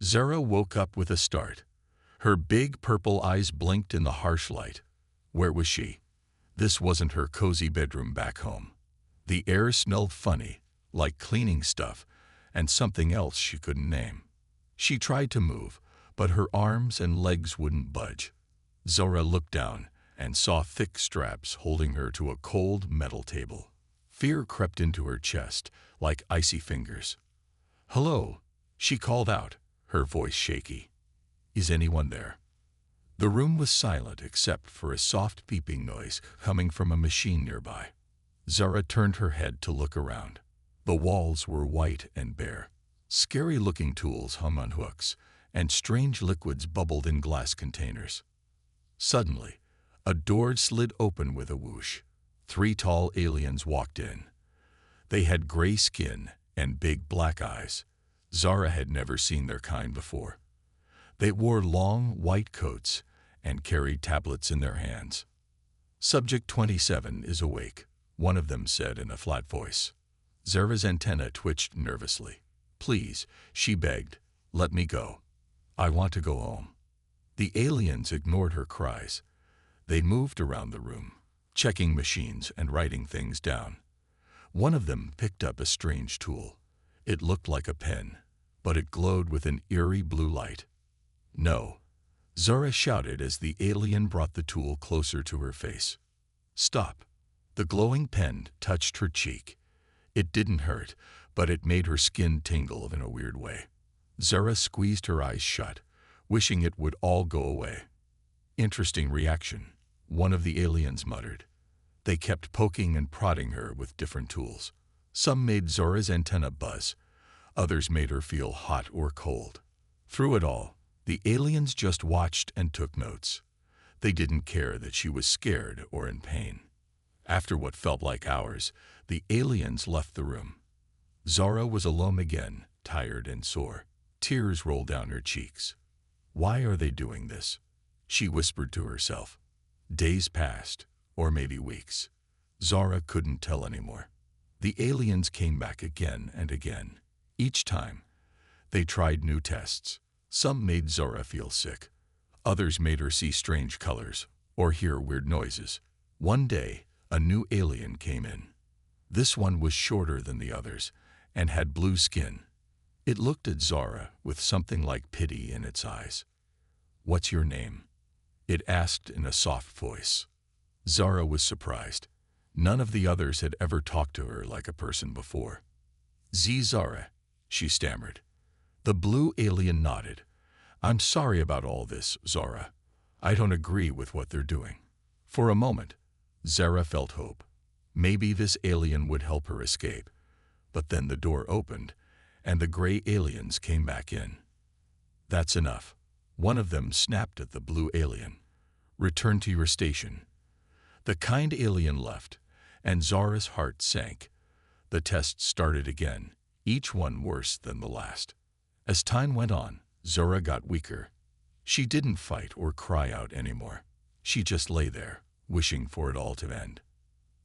Zara woke up with a start. Her big purple eyes blinked in the harsh light. Where was she? This wasn't her cozy bedroom back home. The air smelled funny, like cleaning stuff, and something else she couldn't name. She tried to move, but her arms and legs wouldn't budge. Zara looked down and saw thick straps holding her to a cold metal table. Fear crept into her chest like icy fingers. "Hello," she called out, her voice shaky. "Is anyone there?" The room was silent except for a soft beeping noise coming from a machine nearby. Zara turned her head to look around. The walls were white and bare. Scary-looking tools hung on hooks, and strange liquids bubbled in glass containers. Suddenly, a door slid open with a whoosh. 3 tall aliens walked in. They had gray skin and big black eyes. Zara had never seen their kind before. They wore long, white coats and carried tablets in their hands. "Subject 27 is awake," one of them said in a flat voice. Zara's antenna twitched nervously. "Please," she begged, "let me go. I want to go home." The aliens ignored her cries. They moved around the room, checking machines and writing things down. One of them picked up a strange tool. It looked like a pen, but it glowed with an eerie blue light. "No," Zara shouted as the alien brought the tool closer to her face. "Stop." The glowing pen touched her cheek. It didn't hurt, but it made her skin tingle in a weird way. Zara squeezed her eyes shut, wishing it would all go away. "Interesting reaction," one of the aliens muttered. They kept poking and prodding her with different tools. Some made Zara's antenna buzz. Others made her feel hot or cold. Through it all, the aliens just watched and took notes. They didn't care that she was scared or in pain. After what felt like hours, the aliens left the room. Zara was alone again, tired and sore. Tears rolled down her cheeks. "Why are they doing this?" she whispered to herself. Days passed, or maybe weeks. Zara couldn't tell anymore. The aliens came back again and again. Each time, they tried new tests. Some made Zara feel sick. Others made her see strange colors or hear weird noises. One day, a new alien came in. This one was shorter than the others and had blue skin. It looked at Zara with something like pity in its eyes. "What's your name?" it asked in a soft voice. Zara was surprised. None of the others had ever talked to her like a person before. "Zara," she stammered. The blue alien nodded. "I'm sorry about all this, Zara. I don't agree with what they're doing." For a moment, Zara felt hope. Maybe this alien would help her escape. But then the door opened, and the gray aliens came back in. "That's enough." One of them snapped at the blue alien. "Return to your station." The kind alien left, and Zara's heart sank. The tests started again, each one worse than the last. As time went on, Zara got weaker. She didn't fight or cry out anymore. She just lay there, wishing for it all to end.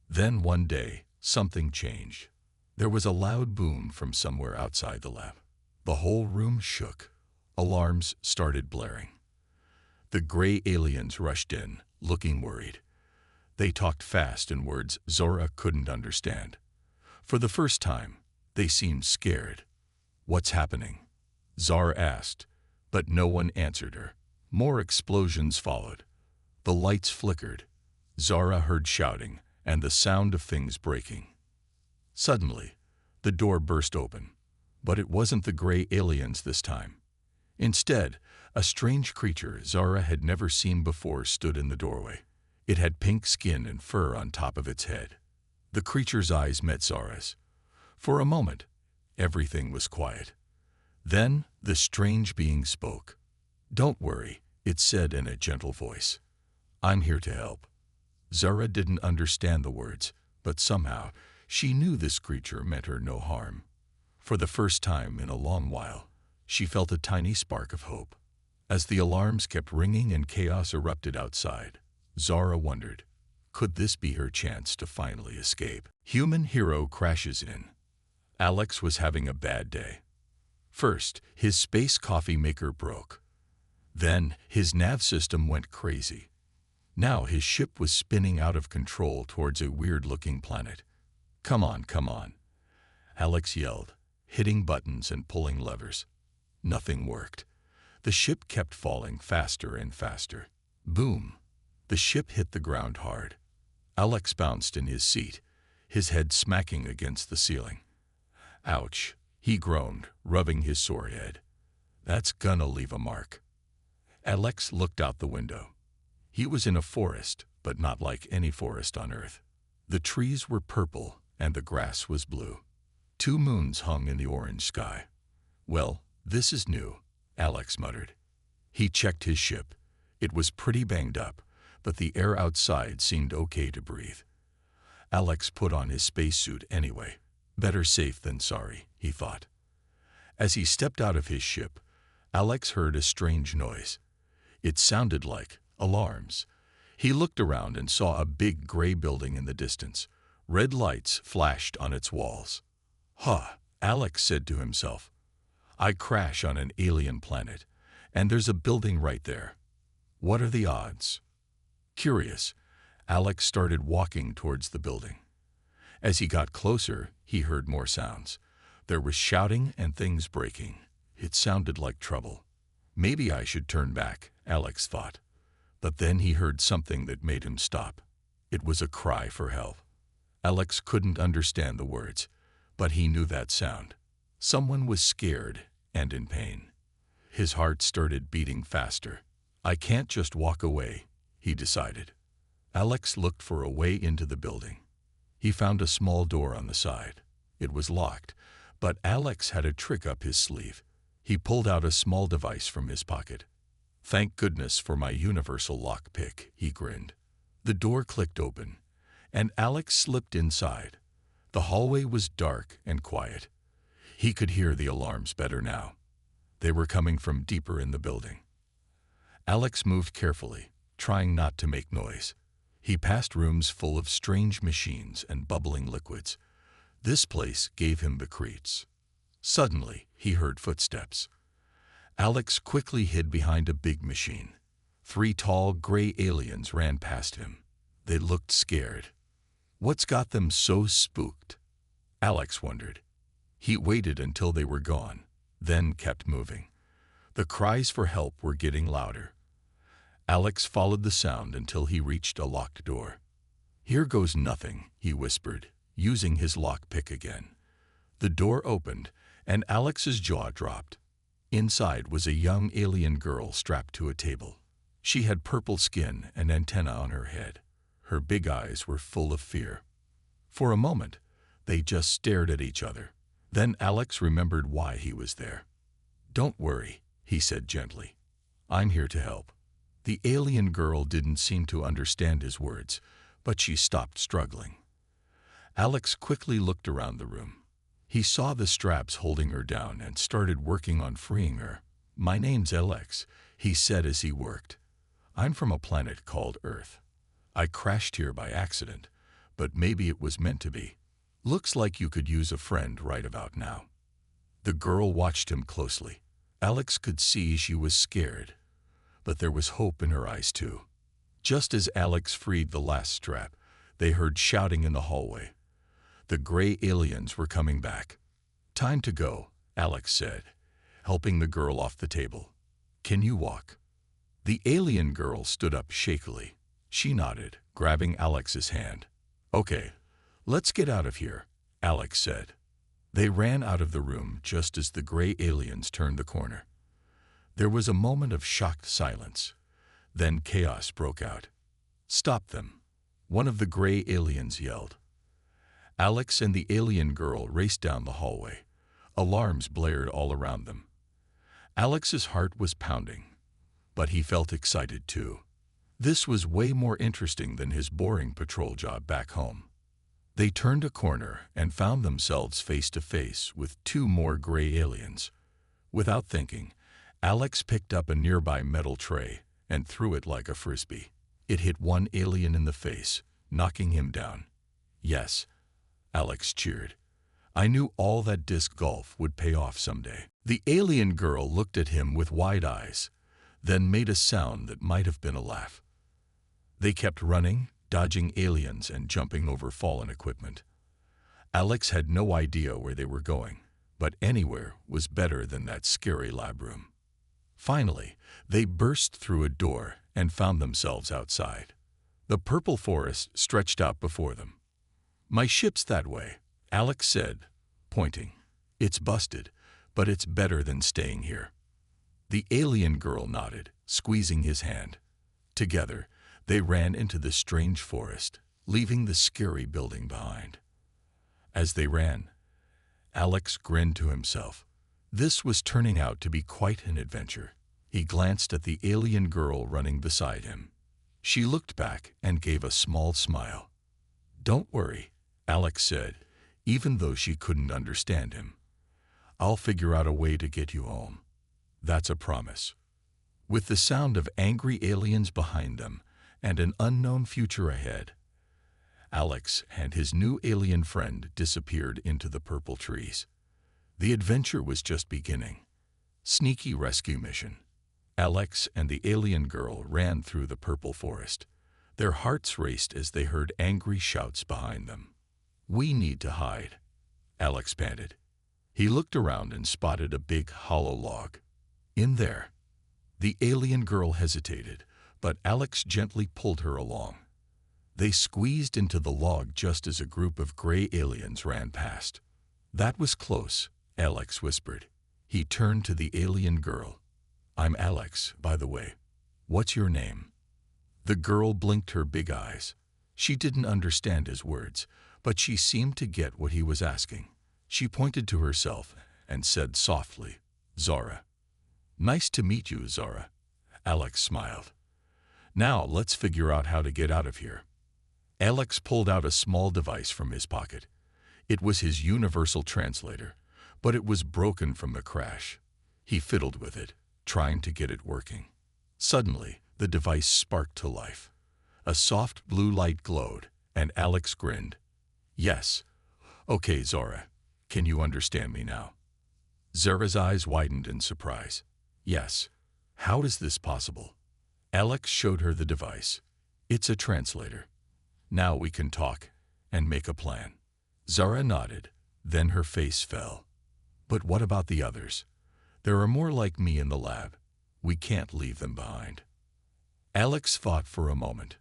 Then one day, something changed. There was a loud boom from somewhere outside the lab. The whole room shook. Alarms started blaring. The gray aliens rushed in, looking worried. They talked fast in words Zara couldn't understand. For the first time, they seemed scared. "What's happening?" Zara asked, but no one answered her. More explosions followed. The lights flickered. Zara heard shouting and the sound of things breaking. Suddenly, the door burst open, but it wasn't the gray aliens this time. Instead, a strange creature Zara had never seen before stood in the doorway. It had pink skin and fur on top of its head. The creature's eyes met Zara's. For a moment, everything was quiet. Then the strange being spoke. "Don't worry," it said in a gentle voice. "I'm here to help." Zara didn't understand the words, but somehow she knew this creature meant her no harm. For the first time in a long while, she felt a tiny spark of hope. As the alarms kept ringing and chaos erupted outside, Zara wondered, could this be her chance to finally escape? Human hero crashes in. Alex was having a bad day. First, his space coffee maker broke. Then, his nav system went crazy. Now his ship was spinning out of control towards a weird-looking planet. "Come on, come on," Alex yelled, hitting buttons and pulling levers. Nothing worked. The ship kept falling faster and faster. Boom! The ship hit the ground hard. Alex bounced in his seat, his head smacking against the ceiling. "Ouch," he groaned, rubbing his sore head. "That's gonna leave a mark." Alex looked out the window. He was in a forest, but not like any forest on Earth. The trees were purple and the grass was blue. 2 moons hung in the orange sky. "Well, this is new," Alex muttered. He checked his ship. It was pretty banged up, but the air outside seemed okay to breathe. Alex put on his spacesuit anyway. Better safe than sorry, he thought. As he stepped out of his ship, Alex heard a strange noise. It sounded like alarms. He looked around and saw a big gray building in the distance. Red lights flashed on its walls. "Huh," Alex said to himself. "I crash on an alien planet, and there's a building right there. What are the odds?" Curious, Alex started walking towards the building. As he got closer, he heard more sounds. There was shouting and things breaking. It sounded like trouble. Maybe I should turn back, Alex thought. But then he heard something that made him stop. It was a cry for help. Alex couldn't understand the words, but he knew that sound. Someone was scared and in pain. His heart started beating faster. "I can't just walk away," he decided. Alex looked for a way into the building. He found a small door on the side. It was locked, but Alex had a trick up his sleeve. He pulled out a small device from his pocket. "Thank goodness for my universal lockpick," he grinned. The door clicked open, and Alex slipped inside. The hallway was dark and quiet. He could hear the alarms better now. They were coming from deeper in the building. Alex moved carefully, trying not to make noise. He passed rooms full of strange machines and bubbling liquids. This place gave him the creeps. Suddenly, he heard footsteps. Alex quickly hid behind a big machine. 3 tall, gray aliens ran past him. They looked scared. What's got them so spooked? Alex wondered. He waited until they were gone, then kept moving. The cries for help were getting louder. Alex followed the sound until he reached a locked door. "Here goes nothing," he whispered, using his lockpick again. The door opened, and Alex's jaw dropped. Inside was a young alien girl strapped to a table. She had purple skin and antennae on her head. Her big eyes were full of fear. For a moment, they just stared at each other. Then Alex remembered why he was there. "Don't worry," he said gently. "I'm here to help." The alien girl didn't seem to understand his words, but she stopped struggling. Alex quickly looked around the room. He saw the straps holding her down and started working on freeing her. "My name's Alex," he said as he worked. "I'm from a planet called Earth. I crashed here by accident, but maybe it was meant to be. Looks like you could use a friend right about now." The girl watched him closely. Alex could see she was scared, but there was hope in her eyes too. Just as Alex freed the last strap, they heard shouting in the hallway. The gray aliens were coming back. "Time to go," Alex said, helping the girl off the table. "Can you walk?" The alien girl stood up shakily. She nodded, grabbing Alex's hand. "Okay, let's get out of here," Alex said. They ran out of the room just as the gray aliens turned the corner. There was a moment of shocked silence. Then chaos broke out. "Stop them," one of the gray aliens yelled. Alex and the alien girl raced down the hallway. Alarms blared all around them. Alex's heart was pounding, but he felt excited too. This was way more interesting than his boring patrol job back home. They turned a corner and found themselves face to face with 2 more gray aliens. Without thinking, Alex picked up a nearby metal tray and threw it like a frisbee. It hit one alien in the face, knocking him down. "Yes," Alex cheered. I knew all that disc golf would pay off someday. The alien girl looked at him with wide eyes, then made a sound that might have been a laugh. They kept running, dodging aliens and jumping over fallen equipment. Alex had no idea where they were going, but anywhere was better than that scary lab room. Finally, they burst through a door and found themselves outside. The purple forest stretched out before them. "My ship's that way," Alex said, pointing. "It's busted, but it's better than staying here." The alien girl nodded, squeezing his hand. Together, they ran into the strange forest, leaving the scary building behind. As they ran, Alex grinned to himself. This was turning out to be quite an adventure. He glanced at the alien girl running beside him. She looked back and gave a small smile. "Don't worry," Alex said, even though she couldn't understand him. "I'll figure out a way to get you home. That's a promise." With the sound of angry aliens behind them and an unknown future ahead, Alex and his new alien friend disappeared into the purple trees. The adventure was just beginning. Sneaky rescue mission. Alex and the alien girl ran through the purple forest. Their hearts raced as they heard angry shouts behind them. "We need to hide," Alex panted. He looked around and spotted a big hollow log. "In there." The alien girl hesitated, but Alex gently pulled her along. They squeezed into the log just as a group of gray aliens ran past. "That was close," Alex whispered. He turned to the alien girl. "I'm Alex, by the way. What's your name?" The girl blinked her big eyes. She didn't understand his words, but she seemed to get what he was asking. She pointed to herself and said softly, "Zara." "Nice to meet you, Zara." Alex smiled. "Now let's figure out how to get out of here." Alex pulled out a small device from his pocket. It was his universal translator, but it was broken from the crash. He fiddled with it, trying to get it working. Suddenly, the device sparked to life. A soft blue light glowed, and Alex grinned. "Yes. Okay, Zara. Can you understand me now?" Zara's eyes widened in surprise. "Yes. How is this possible?" Alex showed her the device. "It's a translator. Now we can talk and make a plan." Zara nodded, then her face fell. "But what about the others? There are more like me in the lab. We can't leave them behind." Alex thought for a moment.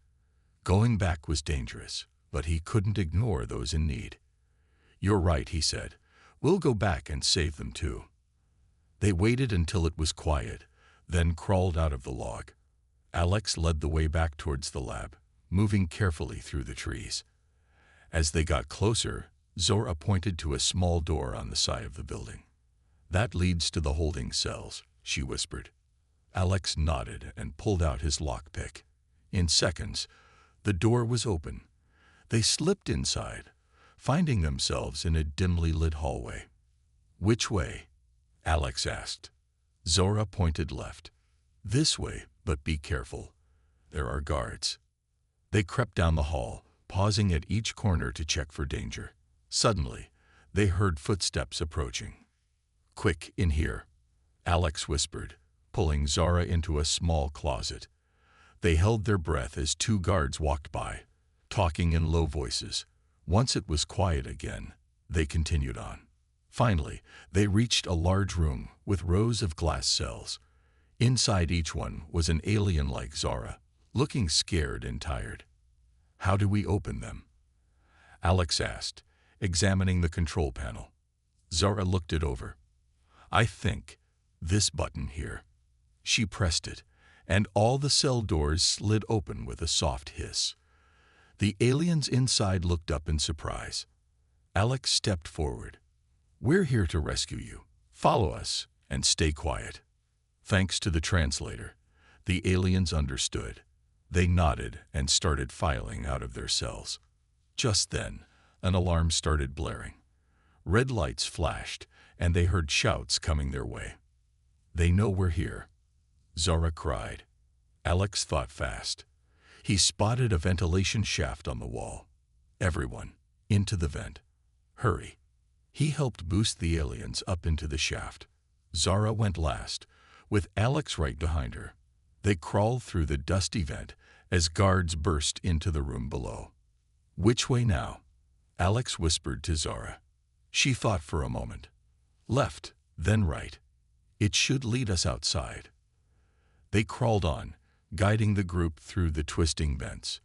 Going back was dangerous, but he couldn't ignore those in need. "You're right," he said. "We'll go back and save them too." They waited until it was quiet, then crawled out of the log. Alex led the way back towards the lab, moving carefully through the trees. As they got closer, Zora pointed to a small door on the side of the building. "That leads to the holding cells," she whispered. Alex nodded and pulled out his lockpick. In seconds, the door was open. They slipped inside, finding themselves in a dimly lit hallway. "Which way?" Alex asked. Zora pointed left. "This way, but be careful. There are guards." They crept down the hall, pausing at each corner to check for danger. Suddenly, they heard footsteps approaching. "Quick, in here," Alex whispered, pulling Zara into a small closet. They held their breath as two guards walked by, talking in low voices. Once it was quiet again, they continued on. Finally, they reached a large room with rows of glass cells. Inside each one was an alien like Zara, looking scared and tired. "How do we open them?" Alex asked, examining the control panel. Zara looked it over. "I think this button here." She pressed it, and all the cell doors slid open with a soft hiss. The aliens inside looked up in surprise. Alex stepped forward. "We're here to rescue you. Follow us and stay quiet." Thanks to the translator, the aliens understood. They nodded and started filing out of their cells. Just then, an alarm started blaring. Red lights flashed, and they heard shouts coming their way. "They know we're here," Zara cried. Alex thought fast. He spotted a ventilation shaft on the wall. "Everyone, into the vent. Hurry." He helped boost the aliens up into the shaft. Zara went last, with Alex right behind her. They crawled through the dusty vent as guards burst into the room below. "Which way now?" Alex whispered to Zara. She thought for a moment. "Left, then right. It should lead us outside." They crawled on, guiding the group through the twisting vents.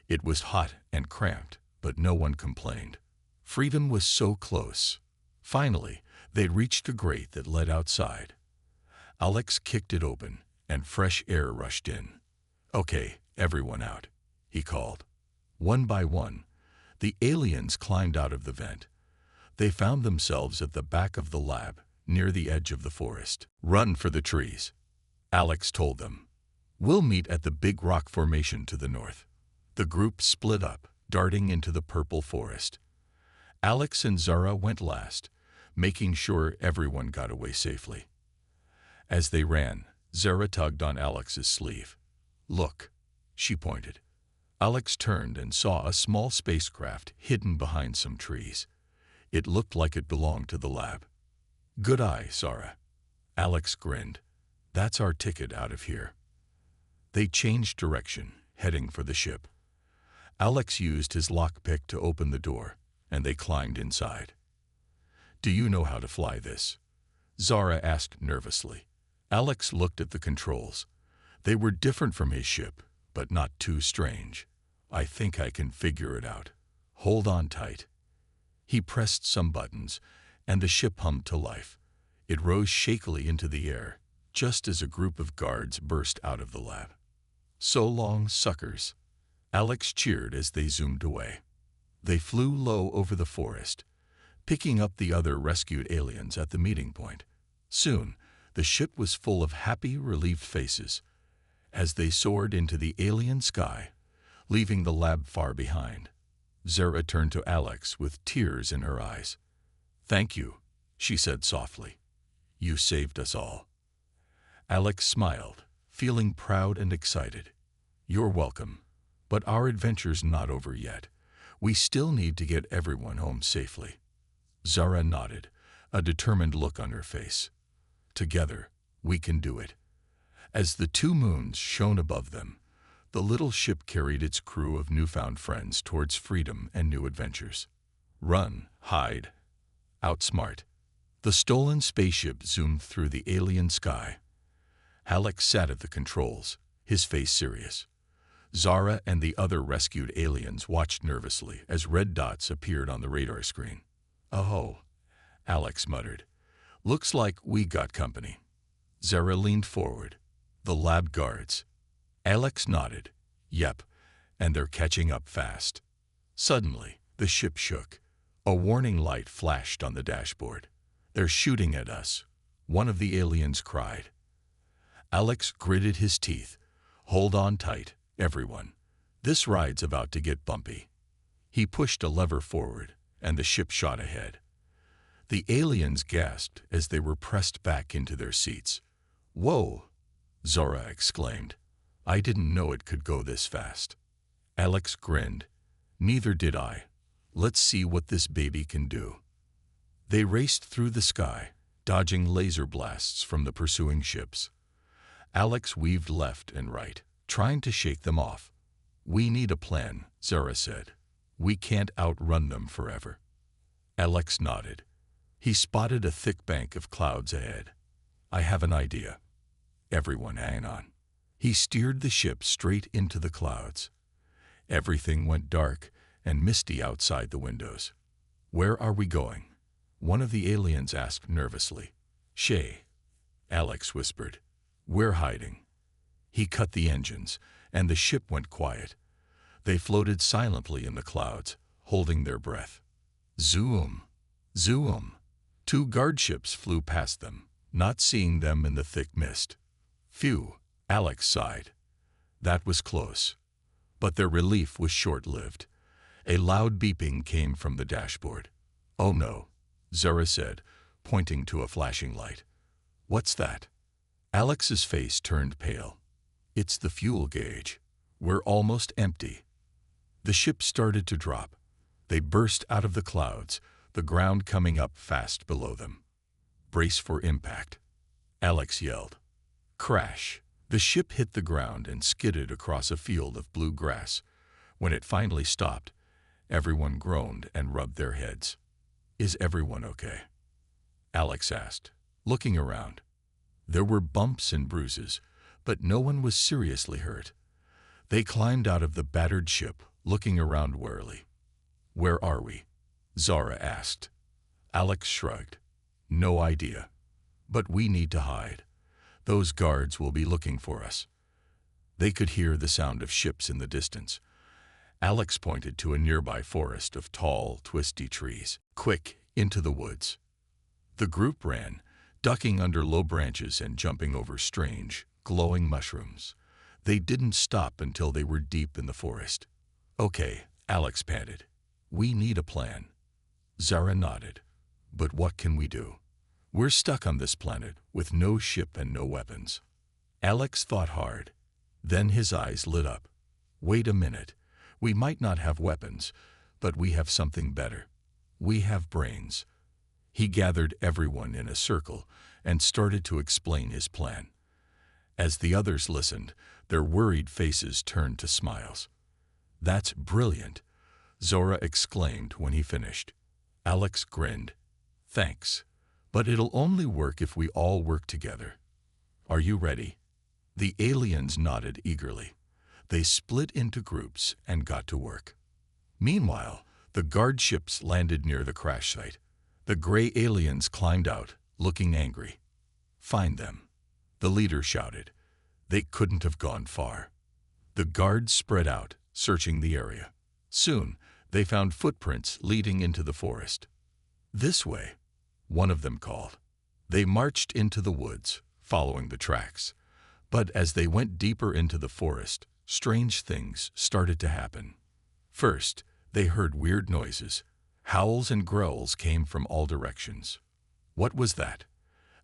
It was hot and cramped, but no one complained. Freedom was so close. Finally, they reached a grate that led outside. Alex kicked it open, and fresh air rushed in. "Okay, everyone out," he called. One by one, the aliens climbed out of the vent. They found themselves at the back of the lab, near the edge of the forest. "Run for the trees," Alex told them. "We'll meet at the big rock formation to the north." The group split up, darting into the purple forest. Alex and Zara went last, making sure everyone got away safely. As they ran, Zara tugged on Alex's sleeve. "Look," she pointed. Alex turned and saw a small spacecraft hidden behind some trees. It looked like it belonged to the lab. "Good eye, Zara." Alex grinned. "That's our ticket out of here." They changed direction, heading for the ship. Alex used his lockpick to open the door, and they climbed inside. "Do you know how to fly this?" Zara asked nervously. Alex looked at the controls. They were different from his ship, but not too strange. "I think I can figure it out. Hold on tight." He pressed some buttons, and the ship hummed to life. It rose shakily into the air, just as a group of guards burst out of the lab. "So long, suckers." Alex cheered as they zoomed away. They flew low over the forest, picking up the other rescued aliens at the meeting point. Soon, the ship was full of happy, relieved faces as they soared into the alien sky, leaving the lab far behind. Zara turned to Alex with tears in her eyes. "Thank you," she said softly. "You saved us all." Alex smiled, feeling proud and excited. "You're welcome. But our adventure's not over yet. We still need to get everyone home safely." Zara nodded, a determined look on her face. "Together, we can do it." As the two moons shone above them, the little ship carried its crew of newfound friends towards freedom and new adventures. Run, hide, outsmart. The stolen spaceship zoomed through the alien sky. Alex sat at the controls, his face serious. Zara and the other rescued aliens watched nervously as red dots appeared on the radar screen. "Oh," Alex muttered. "Looks like we got company." Zara leaned forward. "The lab guards." Alex nodded. "Yep, and they're catching up fast." Suddenly, the ship shook. A warning light flashed on the dashboard. "They're shooting at us," one of the aliens cried. Alex gritted his teeth. "Hold on tight, everyone. This ride's about to get bumpy." He pushed a lever forward, and the ship shot ahead. The aliens gasped as they were pressed back into their seats. "Whoa!" Zora exclaimed. "I didn't know it could go this fast." Alex grinned. "Neither did I. Let's see what this baby can do." They raced through the sky, dodging laser blasts from the pursuing ships. Alex weaved left and right, trying to shake them off. "We need a plan," Zara said. "We can't outrun them forever." Alex nodded. He spotted a thick bank of clouds ahead. "I have an idea." Everyone hang on. He steered the ship straight into the clouds. Everything went dark and misty outside the windows. "Where are we going?" one of the aliens asked nervously. "Shay," Alex whispered. "We're hiding." He cut the engines, and the ship went quiet. They floated silently in the clouds, holding their breath. Zoom! Zoom! Two guard ships flew past them, not seeing them in the thick mist. "Phew," Alex sighed. That was close. But their relief was short-lived. A loud beeping came from the dashboard. "Oh no," Zara said, pointing to a flashing light. "What's that?" Alex's face turned pale. "It's the fuel gauge. We're almost empty." The ship started to drop. They burst out of the clouds, the ground coming up fast below them. "Brace for impact," Alex yelled. Crash! The ship hit the ground and skidded across a field of blue grass. When it finally stopped, everyone groaned and rubbed their heads. "Is everyone okay?" Alex asked, looking around. There were bumps and bruises, but no one was seriously hurt. They climbed out of the battered ship, looking around warily. "Where are we?" Zara asked. Alex shrugged. "No idea. But we need to hide. Those guards will be looking for us." They could hear the sound of ships in the distance. Alex pointed to a nearby forest of tall, twisty trees. "Quick, into the woods." The group ran, ducking under low branches and jumping over strange, glowing mushrooms. They didn't stop until they were deep in the forest. "Okay," Alex panted. "We need a plan." Zara nodded. "But what can we do? We're stuck on this planet with no ship and no weapons." Alex thought hard. Then his eyes lit up. "Wait a minute. We might not have weapons, but we have something better. We have brains." He gathered everyone in a circle and started to explain his plan. As the others listened, their worried faces turned to smiles. "That's brilliant," Zora exclaimed when he finished. Alex grinned. "Thanks. But it'll only work if we all work together. Are you ready?" The aliens nodded eagerly. They split into groups and got to work. Meanwhile, the guard ships landed near the crash site. The gray aliens climbed out, looking angry. "Find them," the leader shouted. They couldn't have gone far. The guards spread out, searching the area. Soon, they found footprints leading into the forest. "This way," one of them called. They marched into the woods, following the tracks. But as they went deeper into the forest, strange things started to happen. First, they heard weird noises. Howls and growls came from all directions. "What was that?"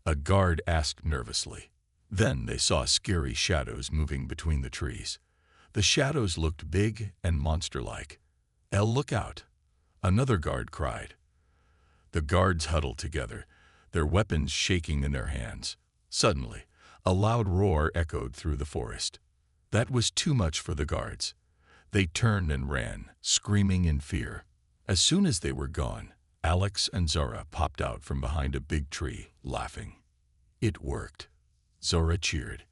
a guard asked nervously. Then they saw scary shadows moving between the trees. The shadows looked big and monster-like. "Look out!" another guard cried. The guards huddled together, their weapons shaking in their hands. Suddenly, a loud roar echoed through the forest. That was too much for the guards. They turned and ran, screaming in fear. As soon as they were gone, Alex and Zora popped out from behind a big tree, laughing. It worked. Zora cheered.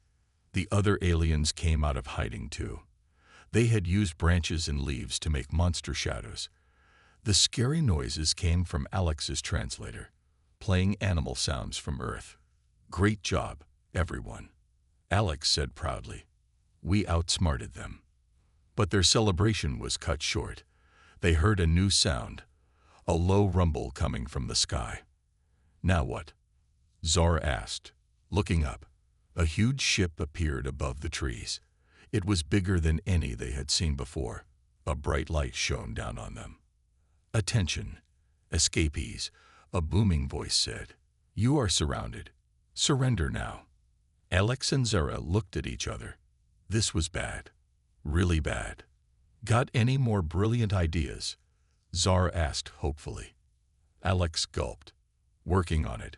The other aliens came out of hiding too. They had used branches and leaves to make monster shadows. The scary noises came from Alex's translator, playing animal sounds from Earth. "Great job, everyone," Alex said proudly. "We outsmarted them." But their celebration was cut short. They heard a new sound, a low rumble coming from the sky. "Now what?" Zora asked, looking up. A huge ship appeared above the trees. It was bigger than any they had seen before. A bright light shone down on them. "Attention, escapees," a booming voice said. "You are surrounded. Surrender now." Alex and Zara looked at each other. This was bad. Really bad. "Got any more brilliant ideas?" Zara asked hopefully. Alex gulped. "Working on it,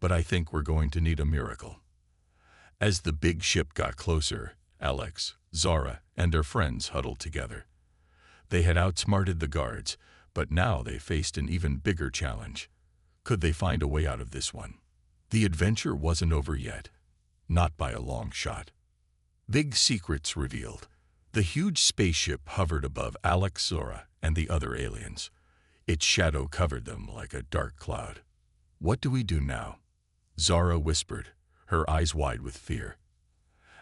but I think we're going to need a miracle." As the big ship got closer, Alex, Zara, and their friends huddled together. They had outsmarted the guards, but now they faced an even bigger challenge. Could they find a way out of this one? The adventure wasn't over yet. Not by a long shot. Big secrets revealed. The huge spaceship hovered above Alex, Zora, and the other aliens. Its shadow covered them like a dark cloud. "What do we do now?" Zara whispered, her eyes wide with fear.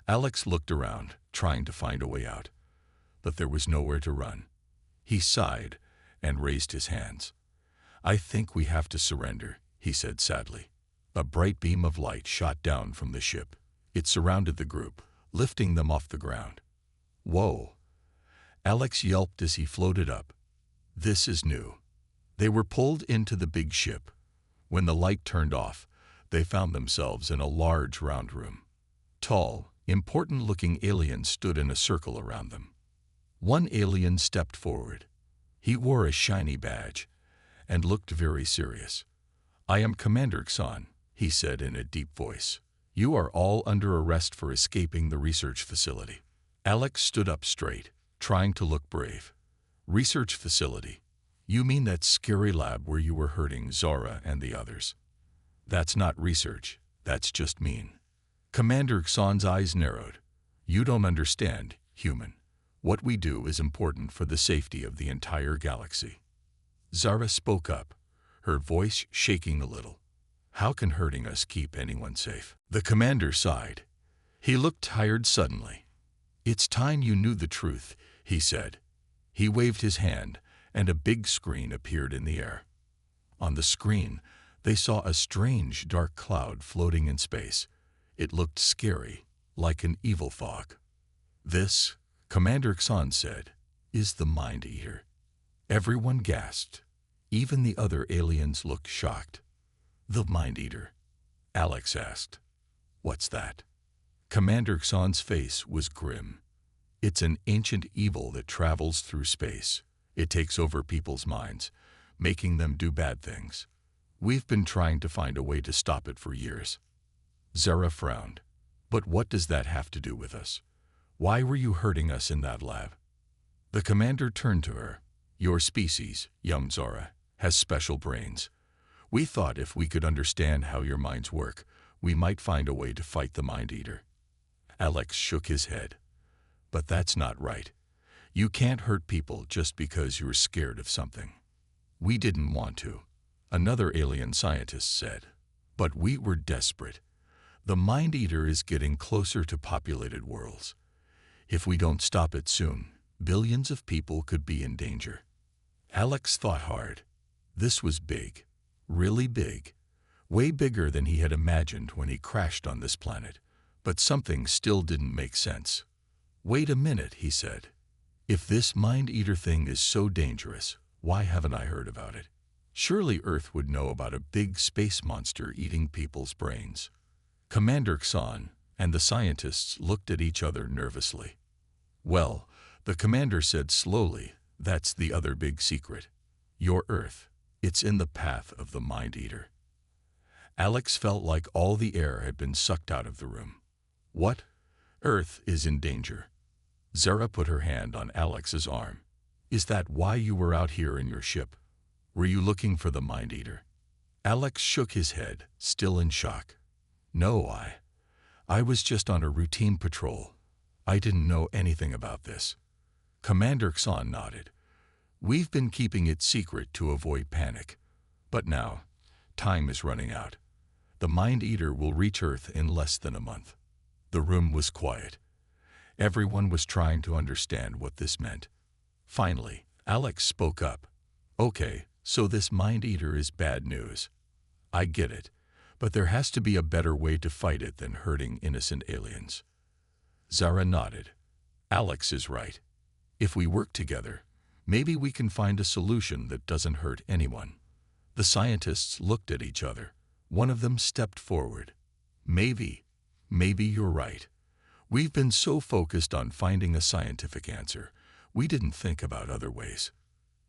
Alex looked around, trying to find a way out. But there was nowhere to run. He sighed and raised his hands. "I think we have to surrender," he said sadly. A bright beam of light shot down from the ship. It surrounded the group, lifting them off the ground. "Whoa!" Alex yelped as he floated up. "This is new." They were pulled into the big ship. When the light turned off, they found themselves in a large round room. Tall, important-looking aliens stood in a circle around them. One alien stepped forward. He wore a shiny badge. and looked very serious. "I am Commander Xan," he said in a deep voice. "You are all under arrest for escaping the research facility." Alex stood up straight, trying to look brave. "Research facility? You mean that scary lab where you were hurting Zara and the others?" "That's not research, that's just mean." Commander Xan's eyes narrowed. "You don't understand, human. What we do is important for the safety of the entire galaxy." Zara spoke up, her voice shaking a little. "How can hurting us keep anyone safe?" The commander sighed. He looked tired suddenly. "It's time you knew the truth," he said. He waved his hand, and a big screen appeared in the air. On the screen, they saw a strange dark cloud floating in space. It looked scary, like an evil fog. "This," Commander Xan said, "is the Mind Eater." Everyone gasped. Even the other aliens looked shocked. "The Mind Eater?" Alex asked. "What's that?" Commander Xan's face was grim. "It's an ancient evil that travels through space. It takes over people's minds, making them do bad things. We've been trying to find a way to stop it for years." Zara frowned. "But what does that have to do with us? Why were you hurting us in that lab?" The commander turned to her. "Your species, young Zara, has special brains. We thought if we could understand how your minds work, we might find a way to fight the Mind Eater." Alex shook his head. "But that's not right. You can't hurt people just because you're scared of something." "We didn't want to," another alien scientist said. "But we were desperate. The Mind Eater is getting closer to populated worlds. If we don't stop it soon, billions of people could be in danger." Alex thought hard. This was big, really big, way bigger than he had imagined when he crashed on this planet. But something still didn't make sense. "Wait a minute," he said. "If this Mind Eater thing is so dangerous, why haven't I heard about it? Surely Earth would know about a big space monster eating people's brains." Commander Xan and the scientists looked at each other nervously. "Well," the commander said slowly, "that's the other big secret. Your Earth, it's in the path of the Mind Eater." Alex felt like all the air had been sucked out of the room. "What? Earth is in danger?" Zara put her hand on Alex's arm. "Is that why you were out here in your ship? Were you looking for the Mind Eater?" Alex shook his head, still in shock. "No, I was just on a routine patrol. I didn't know anything about this." Commander Xan nodded. "We've been keeping it secret to avoid panic. But now, time is running out. The Mind Eater will reach Earth in less than a month." The room was quiet. Everyone was trying to understand what this meant. Finally, Alex spoke up. "Okay, so this Mind Eater is bad news. I get it, but there has to be a better way to fight it than hurting innocent aliens." Zara nodded. "Alex is right. If we work together, maybe we can find a solution that doesn't hurt anyone." The scientists looked at each other. One of them stepped forward. Maybe you're right. We've been so focused on finding a scientific answer, we didn't think about other ways."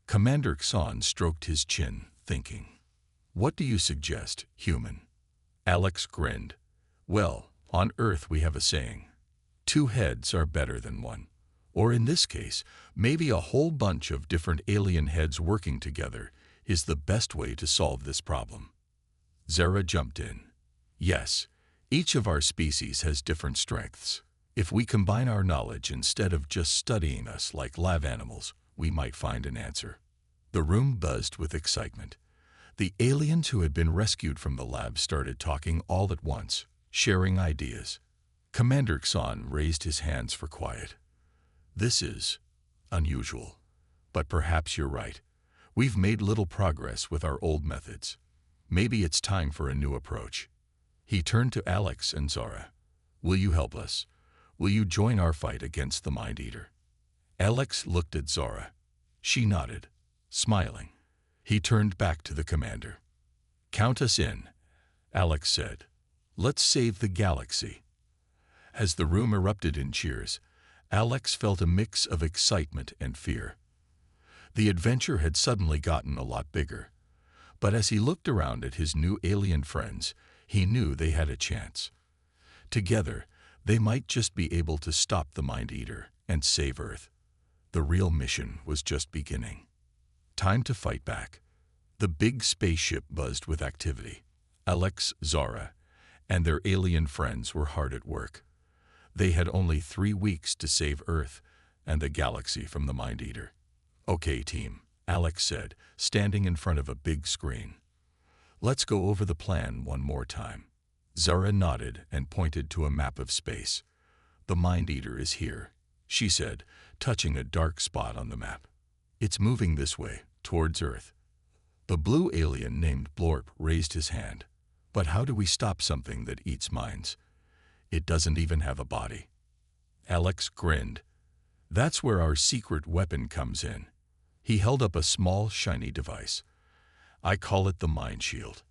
Commander Xan stroked his chin, thinking. "What do you suggest, human?" Alex grinned. "Well, on Earth we have a saying, 2 heads are better than 1. Or in this case, maybe a whole bunch of different alien heads working together is the best way to solve this problem." Zara jumped in. "Yes, each of our species has different strengths. If we combine our knowledge instead of just studying us like lab animals, we might find an answer." The room buzzed with excitement. The aliens who had been rescued from the lab started talking all at once, sharing ideas. Commander Xan raised his hands for quiet. "This is unusual, but perhaps you're right. We've made little progress with our old methods. Maybe it's time for a new approach." He turned to Alex and Zara. "Will you help us? Will you join our fight against the Mind Eater?" Alex looked at Zara. She nodded, smiling. He turned back to the commander. "Count us in," Alex said. "Let's save the galaxy." As the room erupted in cheers, Alex felt a mix of excitement and fear. The adventure had suddenly gotten a lot bigger, But as he looked around at his new alien friends, he knew they had a chance. Together, they might just be able to stop the Mind Eater and save Earth. The real mission was just beginning. Time to fight back. The big spaceship buzzed with activity. Alex, Zara, and their alien friends were hard at work. They had only 3 weeks to save Earth and the galaxy from the Mind Eater. "Okay, team," Alex said, standing in front of a big screen. "Let's go over the plan one more time." Zara nodded and pointed to a map of space. "The Mind Eater is here," she said, touching a dark spot on the map. "It's moving this way, towards Earth." The blue alien named Blorp raised his hand. "But how do we stop something that eats minds? It doesn't even have a body." Alex grinned. "That's where our secret weapon comes in." He held up a small, shiny device. "I call it the Mind Shield."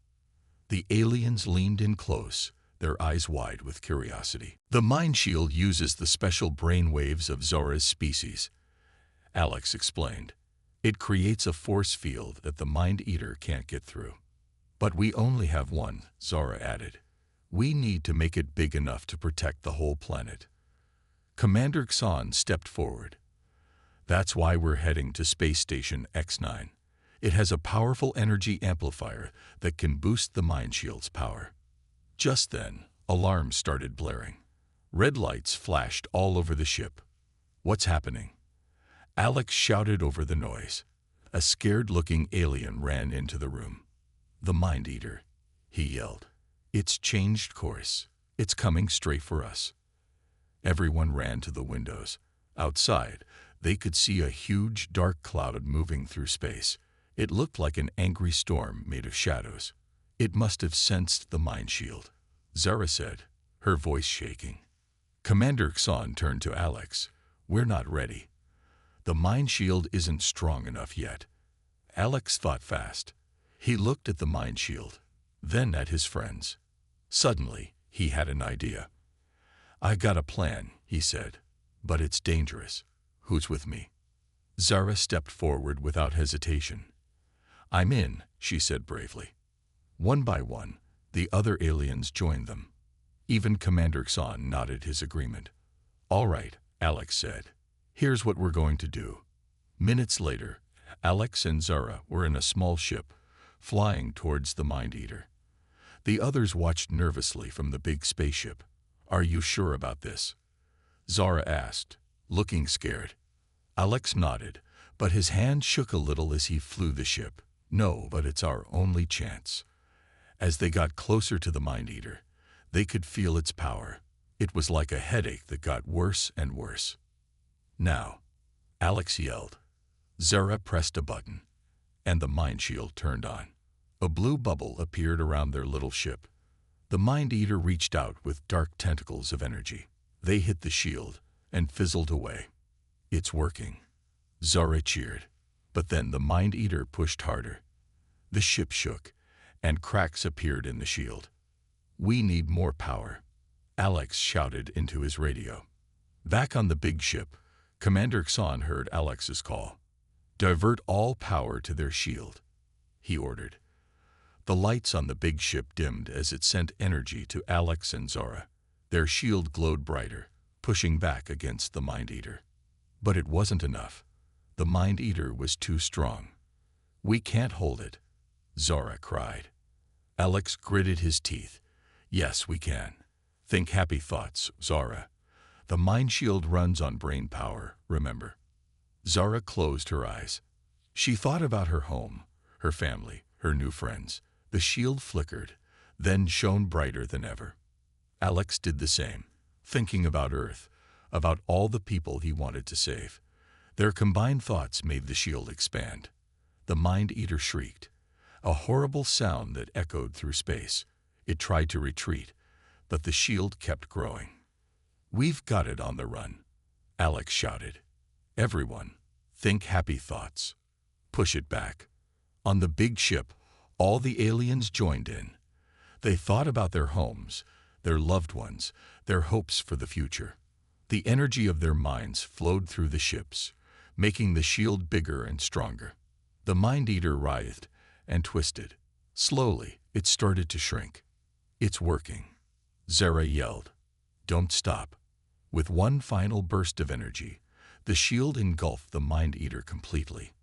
The aliens leaned in close, their eyes wide with curiosity. "The Mind Shield uses the special brain waves of Zora's species," Alex explained. "It creates a force field that the Mind Eater can't get through." "But we only have one," Zara added. "We need to make it big enough to protect the whole planet." Commander Xon stepped forward. "That's why we're heading to Space Station X9. It has a powerful energy amplifier that can boost the Mind Shield's power." Just then, alarms started blaring. Red lights flashed all over the ship. "What's happening?" Alex shouted over the noise. A scared-looking alien ran into the room. "The Mind Eater," he yelled. "It's changed course. It's coming straight for us." Everyone ran to the windows. Outside, they could see a huge dark cloud moving through space. It looked like an angry storm made of shadows. "It must have sensed the Mind Shield," Zara said, her voice shaking. Commander Xon turned to Alex. "We're not ready. The Mind Shield isn't strong enough yet." Alex thought fast. He looked at the Mind Shield, then at his friends. Suddenly, he had an idea. "I got a plan," he said, "but it's dangerous. Who's with me?" Zara stepped forward without hesitation. "I'm in," she said bravely. One by one, the other aliens joined them. Even Commander Xon nodded his agreement. "All right," Alex said. "Here's what we're going to do." Minutes later, Alex and Zara were in a small ship, flying towards the Mind Eater. The others watched nervously from the big spaceship. "Are you sure about this?" Zara asked, looking scared. Alex nodded, but his hand shook a little as he flew the ship. "No, but it's our only chance." As they got closer to the Mind Eater, they could feel its power. It was like a headache that got worse and worse. "Now," Alex yelled. Zara pressed a button, and the Mind Shield turned on. A blue bubble appeared around their little ship. The Mind Eater reached out with dark tentacles of energy. They hit the shield and fizzled away. "It's working," Zara cheered. But then the Mind Eater pushed harder. The ship shook, and cracks appeared in the shield. "We need more power," Alex shouted into his radio. Back on the big ship, Commander Xon heard Alex's call. "Divert all power to their shield," he ordered. The lights on the big ship dimmed as it sent energy to Alex and Zara. Their shield glowed brighter, pushing back against the Mind Eater. But it wasn't enough. The Mind Eater was too strong. "We can't hold it," Zara cried. Alex gritted his teeth. "Yes, we can. Think happy thoughts, Zara. The Mind Shield runs on brain power, remember." Zara closed her eyes. She thought about her home, her family, her new friends. The shield flickered, then shone brighter than ever. Alex did the same, thinking about Earth, about all the people he wanted to save. Their combined thoughts made the shield expand. The Mind Eater shrieked, a horrible sound that echoed through space. It tried to retreat, but the shield kept growing. "We've got it on the run," Alex shouted. "Everyone, think happy thoughts. Push it back." On the big ship, all the aliens joined in. They thought about their homes, their loved ones, their hopes for the future. The energy of their minds flowed through the ships, making the shield bigger and stronger. The Mind Eater writhed, and twisted. Slowly, it started to shrink. "It's working," Zara yelled. "Don't stop." With one final burst of energy, the shield engulfed the Mind-Eater completely.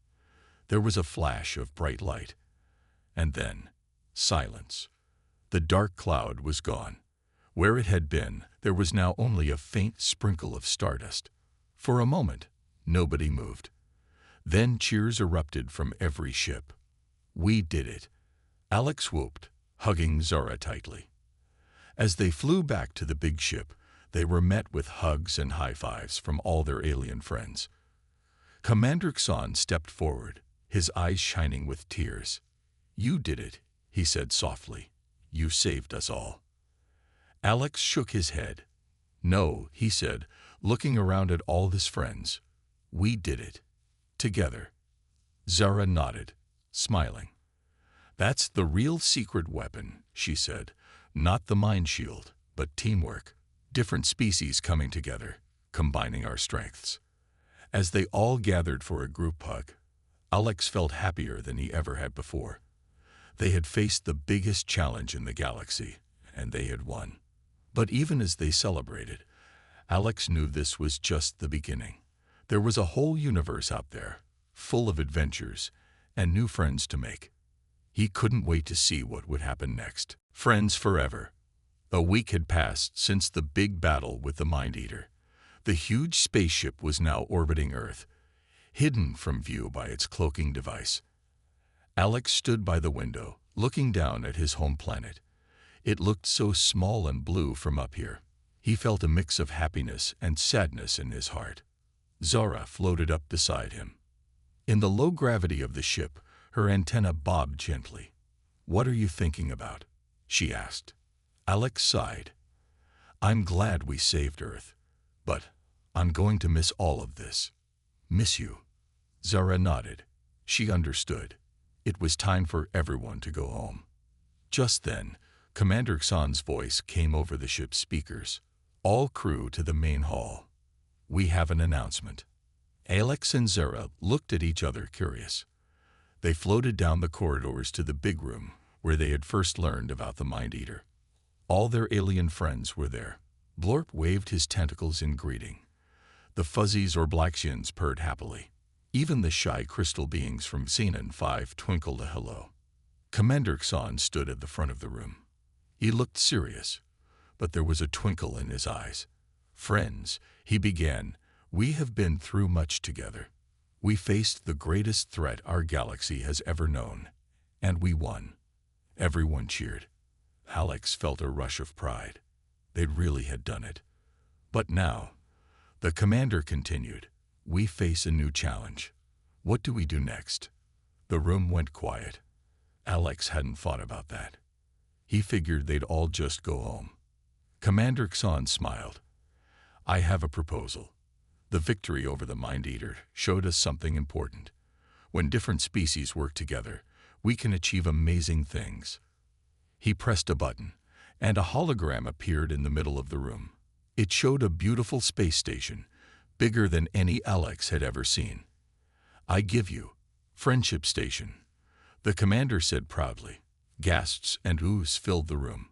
There was a flash of bright light, and then silence. The dark cloud was gone. Where it had been, there was now only a faint sprinkle of stardust. For a moment, nobody moved. Then cheers erupted from every ship. "We did it!" Alex whooped, hugging Zara tightly. As they flew back to the big ship, they were met with hugs and high fives from all their alien friends. Commander Xon stepped forward, his eyes shining with tears. "You did it," he said softly. "You saved us all." Alex shook his head. "No," he said, looking around at all his friends. "We did it. Together." Zara nodded, smiling. "That's the real secret weapon," she said. "Not the mind shield, but teamwork. Different species coming together, combining our strengths." As they all gathered for a group hug, Alex felt happier than he ever had before. They had faced the biggest challenge in the galaxy, and they had won. But even as they celebrated, Alex knew this was just the beginning. There was a whole universe out there, full of adventures and new friends to make. He couldn't wait to see what would happen next. Friends forever. A week had passed since the big battle with the Mind-Eater. The huge spaceship was now orbiting Earth, hidden from view by its cloaking device. Alex stood by the window, looking down at his home planet. It looked so small and blue from up here. He felt a mix of happiness and sadness in his heart. Zara floated up beside him. In the low gravity of the ship, her antenna bobbed gently. "What are you thinking about?" she asked. Alex sighed. "I'm glad we saved Earth, but I'm going to miss all of this." "Miss you?" Zara nodded. She understood. It was time for everyone to go home. Just then, Commander Xon's voice came over the ship's speakers. "All crew to the main hall. We have an announcement." Alex and Zara looked at each other curious. They floated down the corridors to the big room where they had first learned about the Mind-Eater. All their alien friends were there. Blorp waved his tentacles in greeting. The fuzzies or blackshins purred happily. Even the shy crystal beings from Xenon 5 twinkled a hello. Commander Xon stood at the front of the room. He looked serious, but there was a twinkle in his eyes. "Friends," he began, "we have been through much together. We faced the greatest threat our galaxy has ever known, and we won." Everyone cheered. Alex felt a rush of pride. They really had done it. "But now," the commander continued, "we face a new challenge. What do we do next?" The room went quiet. Alex hadn't thought about that. He figured they'd all just go home. Commander Xon smiled. "I have a proposal. The victory over the Mind-Eater showed us something important. When different species work together, we can achieve amazing things." He pressed a button, and a hologram appeared in the middle of the room. It showed a beautiful space station, bigger than any Alex had ever seen. "I give you Friendship Station," the commander said proudly. Gasps and oohs filled the room.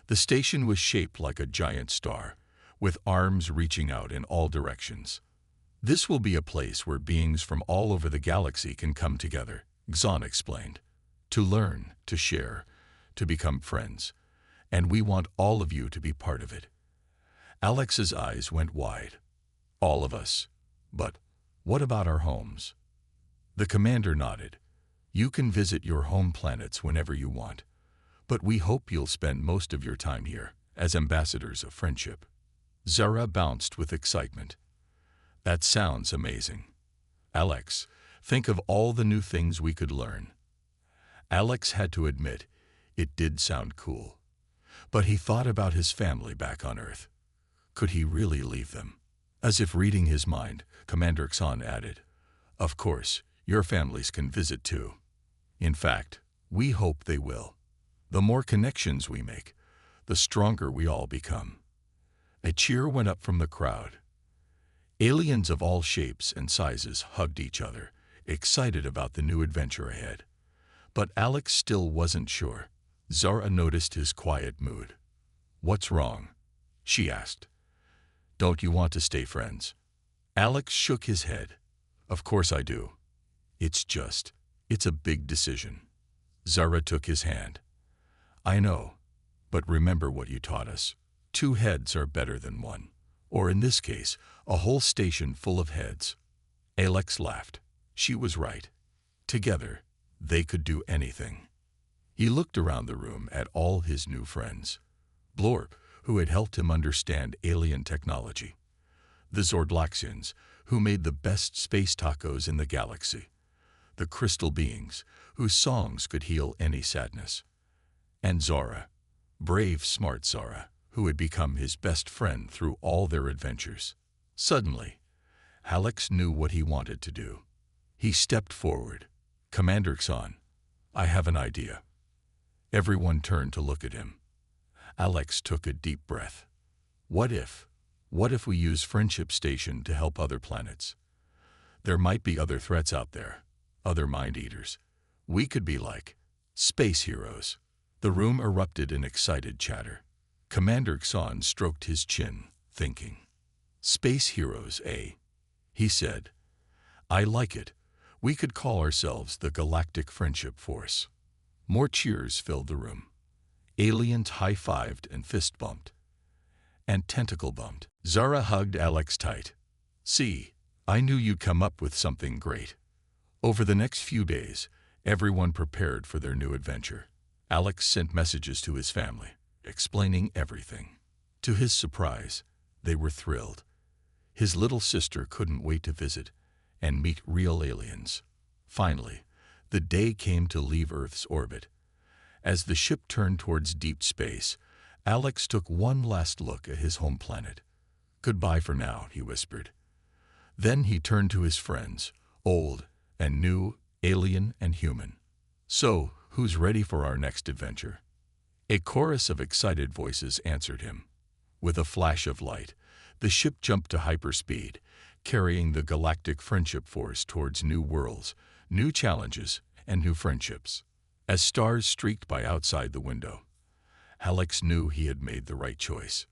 The station was shaped like a giant star, with arms reaching out in all directions. "This will be a place where beings from all over the galaxy can come together," Xon explained. "To learn, to share, to become friends. And we want all of you to be part of it." Alex's eyes went wide. "All of us? But what about our homes?" The commander nodded. "You can visit your home planets whenever you want, but we hope you'll spend most of your time here as ambassadors of friendship." Zara bounced with excitement. "That sounds amazing. Alex, think of all the new things we could learn." Alex had to admit, it did sound cool. But he thought about his family back on Earth. Could he really leave them? As if reading his mind, Commander Xon added, "Of course, your families can visit too. In fact, we hope they will. The more connections we make, the stronger we all become." A cheer went up from the crowd. Aliens of all shapes and sizes hugged each other, excited about the new adventure ahead. But Alex still wasn't sure. Zara noticed his quiet mood. "What's wrong?" she asked. "Don't you want to stay friends?" Alex shook his head. "Of course I do. It's a big decision." Zara took his hand. "I know, but remember what you taught us. 2 heads are better than 1. Or in this case, a whole station full of heads." Alex laughed. She was right. Together, they could do anything. He looked around the room at all his new friends. Blorp, who had helped him understand alien technology. The Zordlaxians, who made the best space tacos in the galaxy. The crystal beings, whose songs could heal any sadness. And Zara, brave, smart Zara, who had become his best friend through all their adventures. Suddenly, Alex knew what he wanted to do. He stepped forward. "Commander Xon, I have an idea." Everyone turned to look at him. Alex took a deep breath. What if we use Friendship Station to help other planets? There might be other threats out there, other mind-eaters. We could be like space heroes. The room erupted in excited chatter. Commander Xon stroked his chin, thinking. "Space heroes, eh?" he said. "I like it. We could call ourselves the Galactic Friendship Force." More cheers filled the room. Aliens high-fived and fist-bumped. And tentacle-bumped. Zara hugged Alex tight. "See, I knew you'd come up with something great." Over the next few days, everyone prepared for their new adventure. Alex sent messages to his family, explaining everything. To his surprise, they were thrilled. His little sister couldn't wait to visit and meet real aliens. Finally, the day came to leave Earth's orbit. As the ship turned towards deep space, Alex took one last look at his home planet. "Goodbye for now," he whispered. Then he turned to his friends, old and new, alien and human. "So, who's ready for our next adventure?" A chorus of excited voices answered him. With a flash of light, the ship jumped to hyperspeed, carrying the Galactic Friendship Force towards new worlds, new challenges, and new friendships. As stars streaked by outside the window, Alex knew he had made the right choice.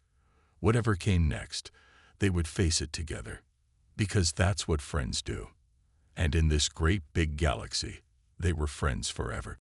Whatever came next, they would face it together. Because that's what friends do. And in this great big galaxy, they were friends forever.